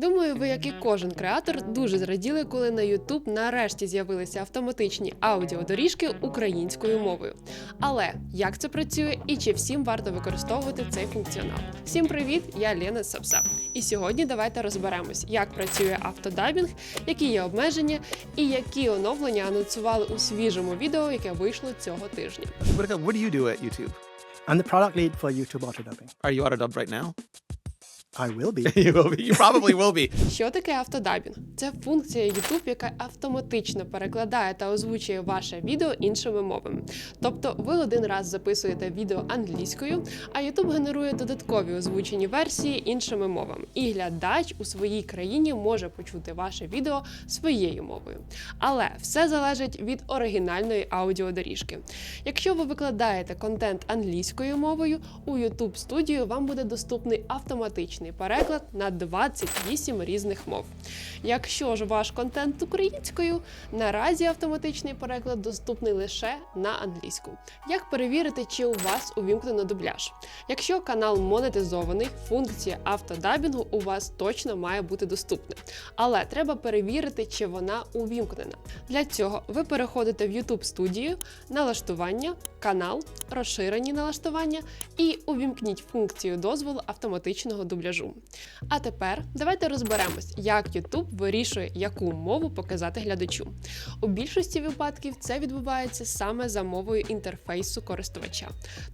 Думаю, ви, як і кожен креатор, дуже зраділи, коли на YouTube нарешті з'явилися автоматичні аудіодоріжки українською мовою. Але як це працює і чи всім варто використовувати цей функціонал? Всім привіт! Я Лена Сапса. І сьогодні давайте розберемось, як працює автодабінг, які є обмеження і які оновлення анонсували у свіжому відео, яке вийшло цього тижня. What do you do at YouTube? I'm the product lead for YouTube Autodubbing. Are you autodubbed right now? I will be. You will be. You probably will be. Що таке автодабінг? Це функція YouTube, яка автоматично перекладає та озвучує ваше відео іншими мовами. Тобто ви один раз записуєте відео англійською, а YouTube генерує додаткові озвучені версії іншими мовами. І глядач у своїй країні може почути ваше відео своєю мовою. Але все залежить від оригінальної аудіодоріжки. Якщо ви викладаєте контент англійською мовою, у YouTube Studio вам буде доступний автоматичний переклад на 28 різних мов. Якщо ж ваш контент українською, наразі автоматичний переклад доступний лише на англійську. Як перевірити, чи у вас увімкнено дубляж? Якщо канал монетизований, функція автодабінгу у вас точно має бути доступна. Але треба перевірити, чи вона увімкнена. Для цього ви переходите в YouTube Studio, налаштування, канал, розширені налаштування і увімкніть функцію дозволу автоматичного дубляжу. А тепер давайте розберемось, як YouTube вирішує, яку мову показати глядачу. У більшості випадків це відбувається саме за мовою інтерфейсу користувача.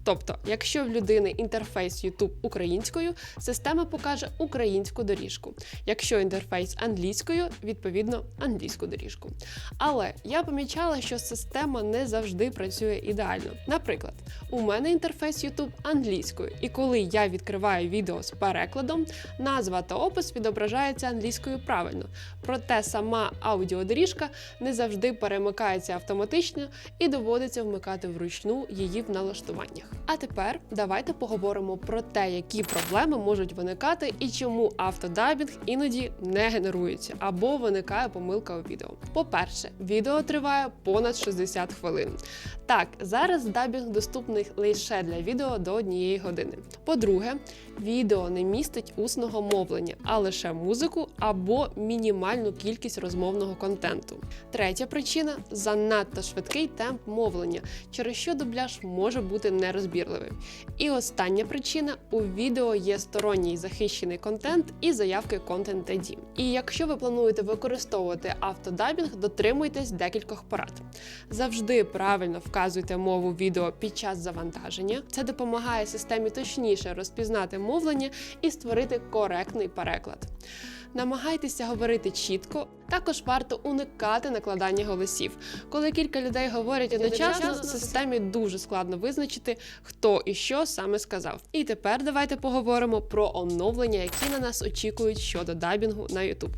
Тобто, якщо в людини інтерфейс YouTube українською, система покаже українську доріжку. Якщо інтерфейс англійською, відповідно англійську доріжку. Але я помічала, що система не завжди працює ідеально. Наприклад, у мене інтерфейс YouTube англійською, і коли я відкриваю відео з перекладом, назва та опис відображаються англійською правильно, проте сама аудіодоріжка не завжди перемикається автоматично і доводиться вмикати вручну її в налаштуваннях. А тепер давайте поговоримо про те, які проблеми можуть виникати і чому автодабінг іноді не генерується або виникає помилка у відео. По-перше, відео триває понад 60 хвилин. Так, зараз дабінг доступний лише для відео до 1 години. По-друге, відео не містить усного мовлення, а лише музику або мінімальну кількість розмовного контенту. Третя причина – занадто швидкий темп мовлення, через що дубляж може бути нерозбірливий. І остання причина – у відео є сторонній захищений контент і заявки Content ID. І якщо ви плануєте використовувати автодабінг, дотримуйтесь декількох порад. Завжди правильно вказуйте мову відео під час завантаження. Це допомагає системі точніше розпізнати мовлення і створити коректний переклад. Намагайтеся говорити чітко. Також варто уникати накладання голосів. Коли кілька людей говорять одночасно, системі дуже складно визначити, хто і що саме сказав. І тепер давайте поговоримо про оновлення, які на нас очікують щодо дабінгу на YouTube.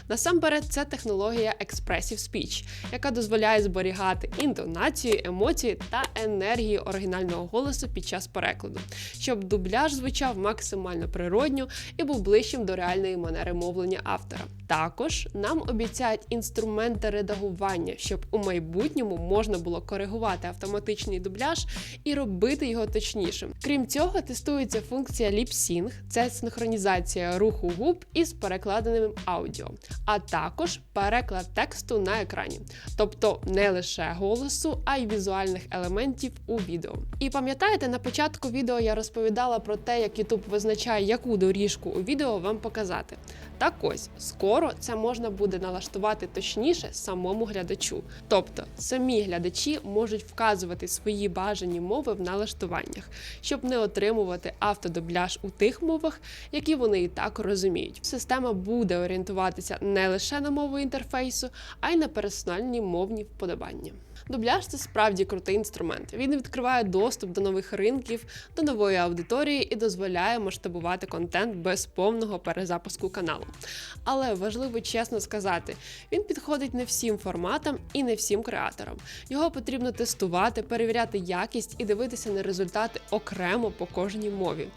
Насамперед, це технологія Expressive Speech, яка дозволяє зберігати інтонацію, емоції та енергію оригінального голосу під час перекладу, щоб дубляж звучав максимально природньо і був ближчим до реальної манери мовлення автора. Також нам обіцяють інструменти редагування, щоб у майбутньому можна було коригувати автоматичний дубляж і робити його точнішим. Крім цього, тестується функція Lip Sync – це синхронізація руху губ із перекладеним аудіо, а також переклад тексту на екрані. Тобто не лише голосу, а й візуальних елементів у відео. І пам'ятаєте, на початку відео я розповідала про те, як YouTube визначає, яку доріжку у відео вам показати. Так ось, скоро це можна буде налаштувати точніше самому глядачу. Тобто, самі глядачі можуть вказувати свої бажані мови в налаштуваннях, щоб не отримувати автодубляж у тих мовах, які вони і так розуміють. Система буде орієнтуватися не лише на мову інтерфейсу, а й на персональні мовні вподобання. Дубляж – це справді крутий інструмент. Він відкриває доступ до нових ринків, до нової аудиторії і дозволяє масштабувати контент без повного перезапуску каналу. Але важливо чесно сказати, він підходить не всім форматам і не всім креаторам. Його потрібно тестувати, перевіряти якість і дивитися на результати окремо по кожній мові.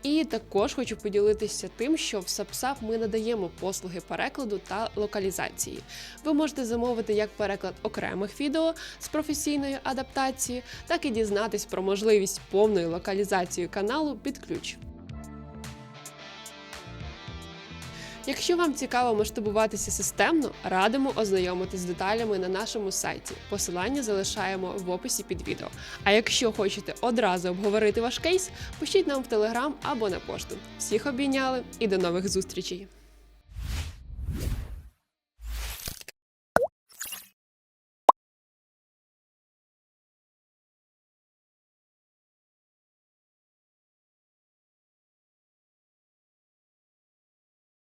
І також хочу поділитися тим, що в SapSap ми надаємо послуги перекладу та локалізації. Ви можете замовити як переклад окремих відео з професійною адаптацією, так і дізнатись про можливість повної локалізації каналу під ключ. Якщо вам цікаво масштабуватися системно, радимо ознайомитись з деталями на нашому сайті. Посилання залишаємо в описі під відео. А якщо хочете одразу обговорити ваш кейс, пишіть нам в Telegram або на пошту. Всіх обійняли і до нових зустрічей!